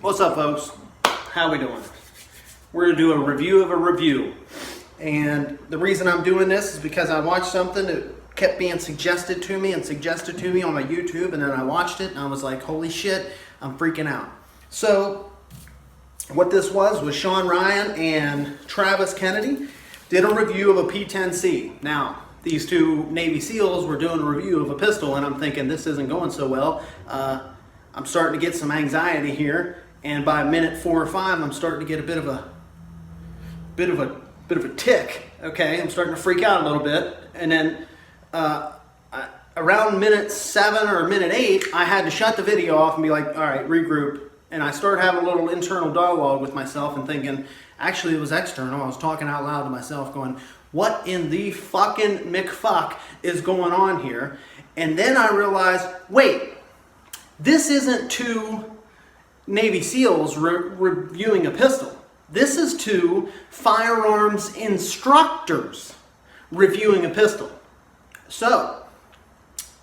What's up, folks? How we doing? We're gonna do a review of a review. And the reason I'm doing this is because I watched something that kept being suggested to me on my YouTube, and then I watched it and I was like, holy shit, I'm freaking out. So what this was Sean Ryan and Travis Kennedy did a review of a p10c. Now, these two Navy SEALs were doing a review of a pistol, and I'm thinking this isn't going so well. I'm starting to get some anxiety here, and by minute 4 or 5, I'm starting to get a bit of a tick. Okay, I'm starting to freak out a little bit, and then around minute 7 or minute 8, I had to shut the video off and be like, all right, regroup. And I started having a little internal dialogue with myself and thinking, actually it was external. I was talking out loud to myself going, what in the fucking McFuck is going on here? And then I realized, wait, this isn't two Navy SEALs reviewing a pistol. This is two firearms instructors reviewing a pistol. So,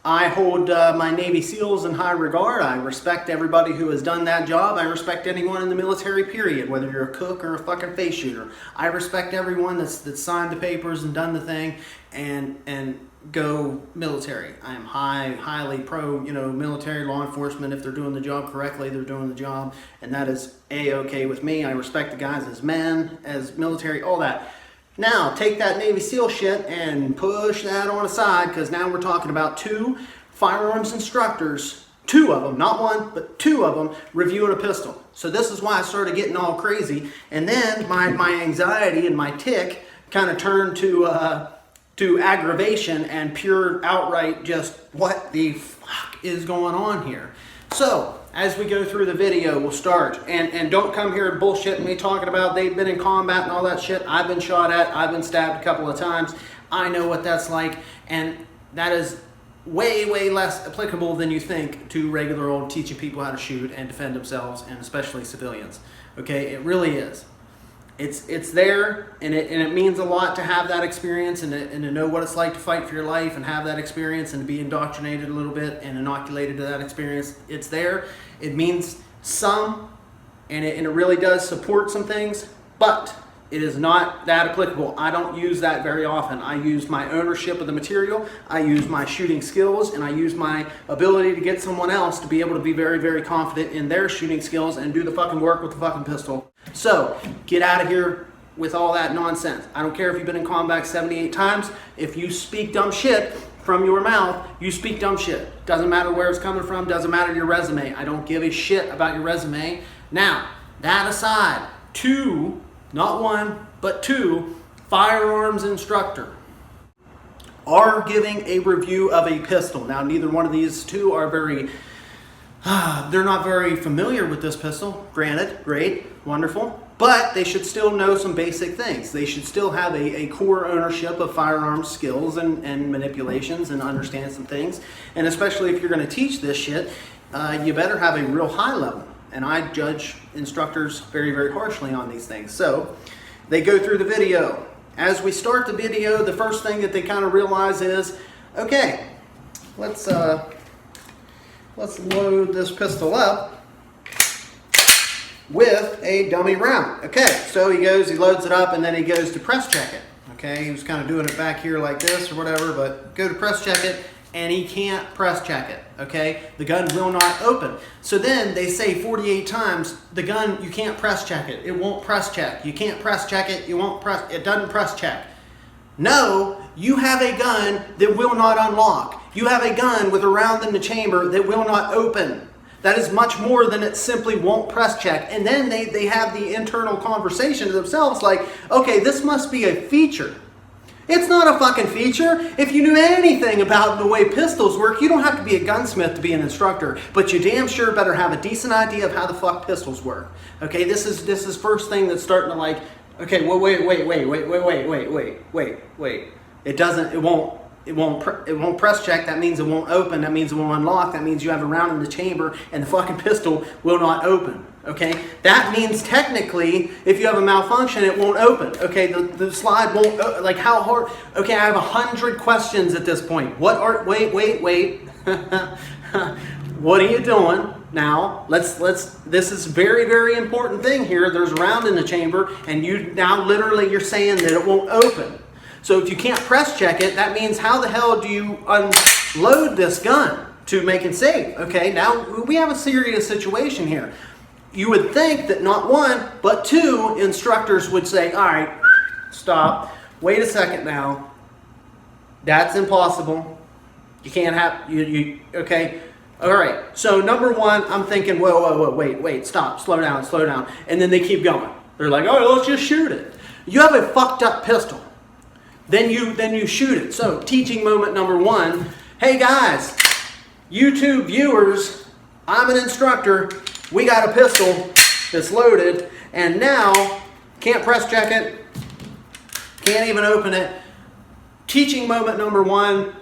I hold my Navy SEALs in high regard. I respect everybody who has done that job. I respect anyone in the military, period, whether you're a cook or a fucking face shooter. I respect everyone that's signed the papers and done the thing and go military. I am highly pro, military law enforcement. If they're doing the job correctly, they're doing the job, and that is A-okay with me. I respect the guys as men, as military, all that. Now, take that Navy SEAL shit and push that on aside, because now we're talking about two firearms instructors, 2 of them, not 1, but 2 of them, reviewing a pistol. So this is why I started getting all crazy, and then my anxiety and my tick kind of turned to aggravation and pure outright just, what the fuck is going on here? So, as we go through the video, we'll start. And don't come here and bullshit me talking about they've been in combat and all that shit. I've been shot at. I've been stabbed a couple of times. I know what that's like. And that is way, way less applicable than you think to regular old teaching people how to shoot and defend themselves, and especially civilians. Okay? It really is. It's there, and it means a lot to have that experience and to know what it's like to fight for your life and have that experience and to be indoctrinated a little bit and inoculated to that experience. It's there. It means some, and it really does support some things, but it is not that applicable. I don't use that very often. I use my ownership of the material, I use my shooting skills, and I use my ability to get someone else to be able to be very, very confident in their shooting skills and do the fucking work with the fucking pistol. So, get out of here with all that nonsense. I don't care if you've been in combat 78 times. If you speak dumb shit from your mouth, you speak dumb shit. Doesn't matter where it's coming from, doesn't matter your resume. I don't give a shit about your resume. Now, that aside, 2, not 1, but 2 firearms instructor are giving a review of a pistol. Now, neither one of these 2 are they're not very familiar with this pistol. Granted, great, wonderful, but they should still know some basic things. They should still have a core ownership of firearms skills and manipulations and understand some things. And especially if you're going to teach this shit, you better have a real high level. And I judge instructors very, very harshly on these things. So they go through the video. As we start the video, the first thing that they kind of realize is, okay, let's load this pistol up with a dummy round. Okay, so he loads it up, and then he goes to press check it. Okay, he was kind of doing it back here like this or whatever, but go to press check it, and he can't press check it. Okay, the gun will not open. So then they say 48 times, the gun, you can't press check it. It won't press check. You can't press check it. It doesn't press check. No, you have a gun that will not unlock. You have a gun with a round in the chamber that will not open. That is much more than it simply won't press check. And then they have the internal conversation to themselves like, okay, this must be a feature. It's not a fucking feature. If you knew anything about the way pistols work, you don't have to be a gunsmith to be an instructor, but you damn sure better have a decent idea of how the fuck pistols work. Okay, this is first thing that's starting to like, okay, well, wait. It won't press check. That means it won't open. That means it won't unlock. That means you have a round in the chamber and the fucking pistol will not open. Okay? That means technically, if you have a malfunction, it won't open. Okay? The slide won't, like how hard? Okay, I have 100 questions at this point. Wait. What are you doing? now, this is very, very important thing here. There's a round in the chamber, and you're saying that it won't open. So if you can't press check it, that means how the hell do you unload this gun to make it safe? Okay, now we have a serious situation here. You would think that not one, but two instructors would say, all right, stop, wait a second now. That's impossible. You can't have, okay. All right, so number one, I'm thinking, whoa, wait, stop, slow down. And then they keep going. They're like, oh, let's just shoot it. You have a fucked up pistol. Then you shoot it. So teaching moment number one, hey guys, YouTube viewers, I'm an instructor. We got a pistol that's loaded, and now can't press check it, can't even open it. Teaching moment number one,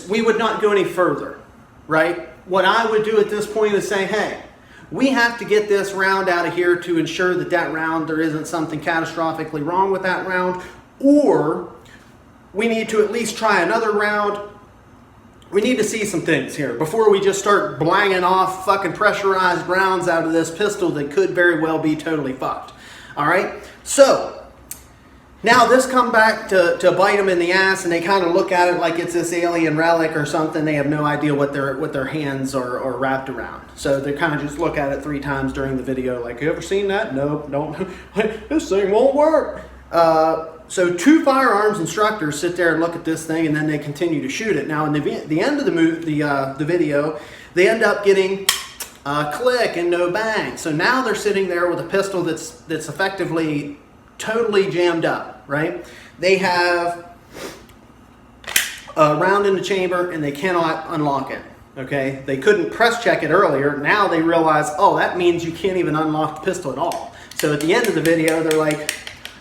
we would not go any further, right? What I would do at this point is say, hey, we have to get this round out of here to ensure that round, there isn't something catastrophically wrong with that round, or we need to at least try another round. We need to see some things here before we just start blanging off fucking pressurized rounds out of this pistol that could very well be totally fucked. All right? So, now this come back to bite them in the ass, and they kind of look at it like it's this alien relic or something. They have no idea what their hands are wrapped around. So they kind of just look at it 3 times during the video like, you ever seen that? Nope, don't. This thing won't work. So 2 firearms instructors sit there and look at this thing, and then they continue to shoot it. Now, in the end of the video, they end up getting a click and no bang. So now they're sitting there with a pistol that's effectively totally jammed up, right? They have a round in the chamber, and they cannot unlock it. Okay, they couldn't press check it earlier. Now they realize, oh, that means you can't even unlock the pistol at all. So at the end of the video, they're like,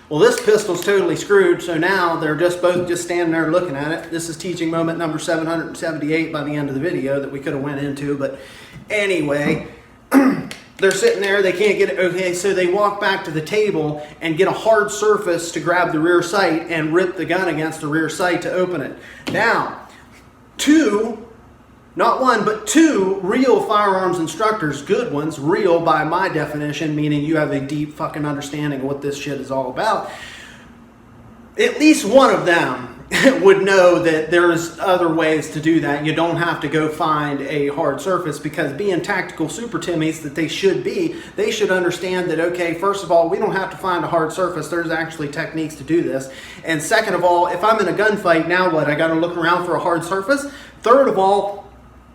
well, this pistol's totally screwed, so now they're both standing there looking at it. This is teaching moment number 778 by the end of the video that we could have went into, but anyway, they're sitting there, they can't get it. Okay, so they walk back to the table and get a hard surface to grab the rear sight and rip the gun against the rear sight to open it. Now, not one, but 2 real firearms instructors, good ones, real by my definition, meaning you have a deep fucking understanding of what this shit is all about. At least one of them would know that there's other ways to do that. You don't have to go find a hard surface, because being tactical super Timmies that they should be, they should understand that, okay, first of all, we don't have to find a hard surface. There's actually techniques to do this. And second of all, if I'm in a gunfight, now what? I got to look around for a hard surface? Third of all,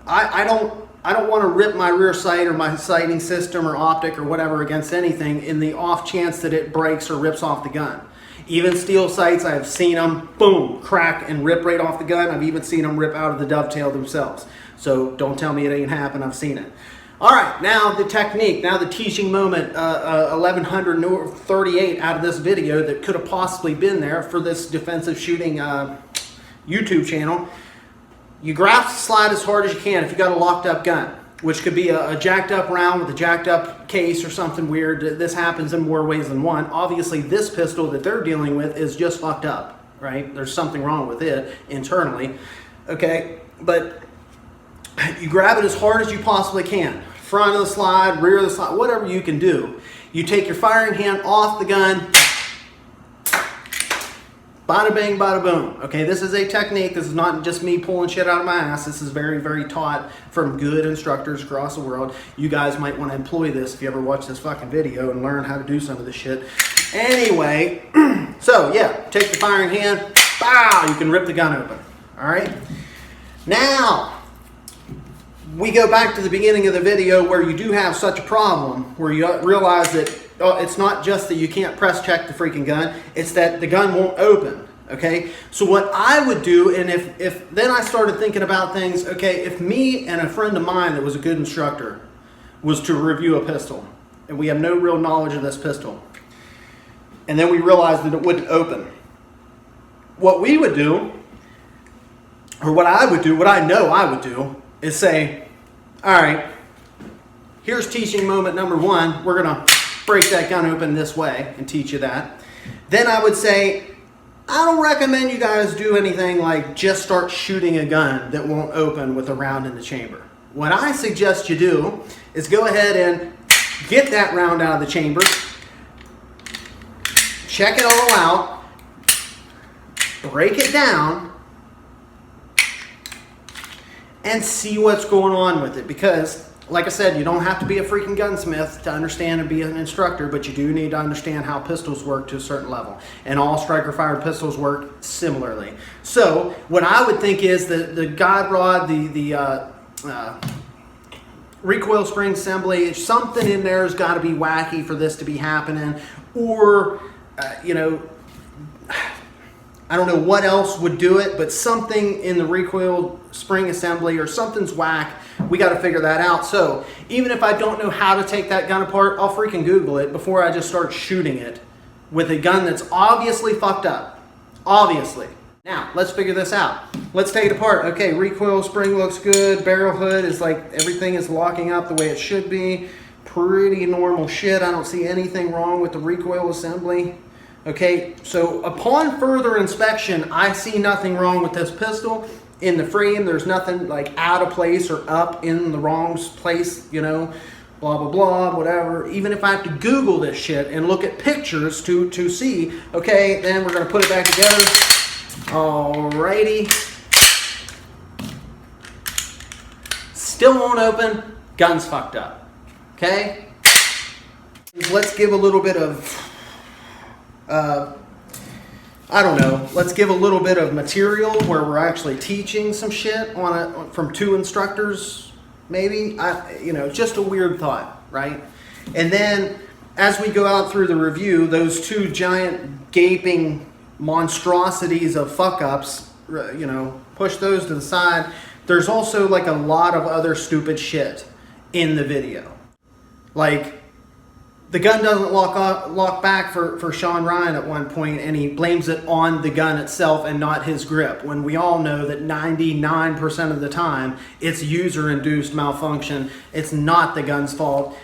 I don't want to rip my rear sight or my sighting system or optic or whatever against anything in the off chance that it breaks or rips off the gun. Even steel sights, I have seen them, boom, crack and rip right off the gun. I've even seen them rip out of the dovetail themselves. So don't tell me it ain't happened, I've seen it. All right, now the technique, now the teaching moment, 1138 out of this video that could have possibly been there for this defensive shooting YouTube channel. You grasp the slide as hard as you can if you got a locked up gun, which could be a jacked up round with a jacked up case or something weird. This happens in more ways than one. Obviously, this pistol that they're dealing with is just fucked up, right? There's something wrong with it internally, okay? But you grab it as hard as you possibly can. Front of the slide, rear of the slide, whatever you can do. You take your firing hand off the gun, bada bang, bada boom. Okay, this is a technique. This is not just me pulling shit out of my ass. This is very, very taught from good instructors across the world. You guys might want to employ this if you ever watch this fucking video and learn how to do some of this shit. Anyway, so yeah, take the firing hand, bow, you can rip the gun open. All right? Now, we go back to the beginning of the video where you do have such a problem, where you realize that it's not just that you can't press check the freaking gun, it's that the gun won't open, okay? So what I would do, and if then I started thinking about things, okay, if me and a friend of mine that was a good instructor was to review a pistol, and we have no real knowledge of this pistol, and then we realized that it wouldn't open, what we would do, or what I would do, what I know I would do, is say, all right, here's teaching moment number 1. We're going to break that gun open this way and teach you that. Then I would say, I don't recommend you guys do anything like just start shooting a gun that won't open with a round in the chamber. what I suggest you do is go ahead and get that round out of the chamber, check it all out, break it down, and see what's going on with it. Because, like I said, you don't have to be a freaking gunsmith to understand and be an instructor, but you do need to understand how pistols work to a certain level. And all striker-fired pistols work similarly. So, what I would think is the guide rod, the recoil spring assembly, something in there has got to be wacky for this to be happening. Or, you know, I don't know what else would do it, but something in the recoil spring assembly or something's whack. We got to figure that out. So even if I don't know how to take that gun apart, I'll freaking Google it before I just start shooting it with a gun that's obviously fucked up. Obviously. Now, let's figure this out. Let's take it apart. Okay, recoil spring looks good. Barrel hood is like, everything is locking up the way it should be. Pretty normal shit. I don't see anything wrong with the recoil assembly. Okay, so upon further inspection, I see nothing wrong with this pistol. In the frame, there's nothing like out of place or up in the wrong place, you know, blah, blah, blah, whatever. Even if I have to Google this shit and look at pictures to see, okay, then we're going to put it back together. Alrighty. Still won't open. Gun's fucked up. Okay? Let's give a little bit of I don't know, let's give a little bit of material where we're actually teaching some shit from two instructors, maybe. You know, just a weird thought, right? And then as we go out through the review, those two giant gaping monstrosities of fuck-ups, you know, push those to the side. There's also like a lot of other stupid shit in the video. Like, the gun doesn't lock back for Sean Ryan at one point, and he blames it on the gun itself and not his grip, when we all know that 99% of the time it's user-induced malfunction. It's not the gun's fault.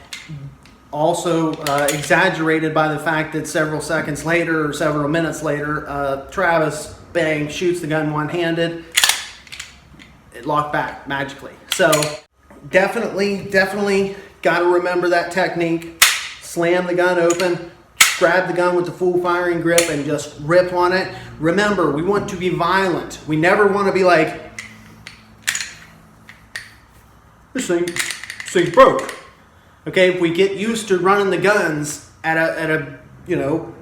Also exaggerated by the fact that several seconds later or several minutes later, Travis, bang, shoots the gun one-handed. It locked back magically. So definitely got to remember that technique. Slam the gun open, grab the gun with the full firing grip and just rip on it. Remember, we want to be violent. We never want to be like, this thing's broke. Okay, if we get used to running the guns at a you know,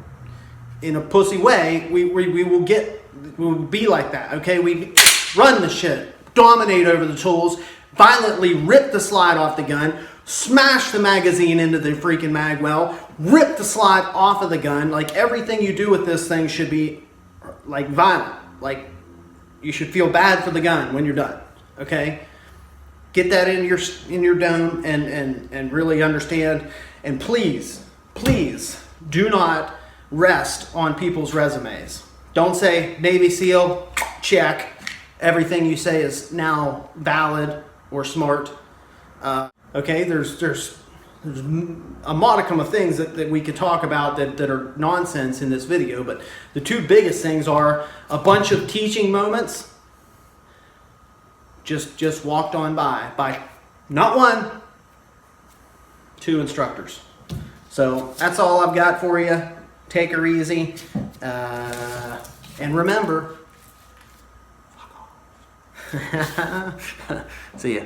in a pussy way, we will be like that. Okay, we run the shit, dominate over the tools, violently rip the slide off the gun, smash the magazine into the freaking mag well, rip the slide off of the gun. Like, everything you do with this thing should be like violent. Like, you should feel bad for the gun when you're done. Okay? Get that in your dome and really understand. And please do not rest on people's resumes. Don't say Navy SEAL, check. Everything you say is now valid or smart. Okay, there's a modicum of things that we could talk about that are nonsense in this video, but the two biggest things are a bunch of teaching moments just walked on by not one, two instructors. So that's all I've got for you. Take her easy. And remember, fuck off. See ya.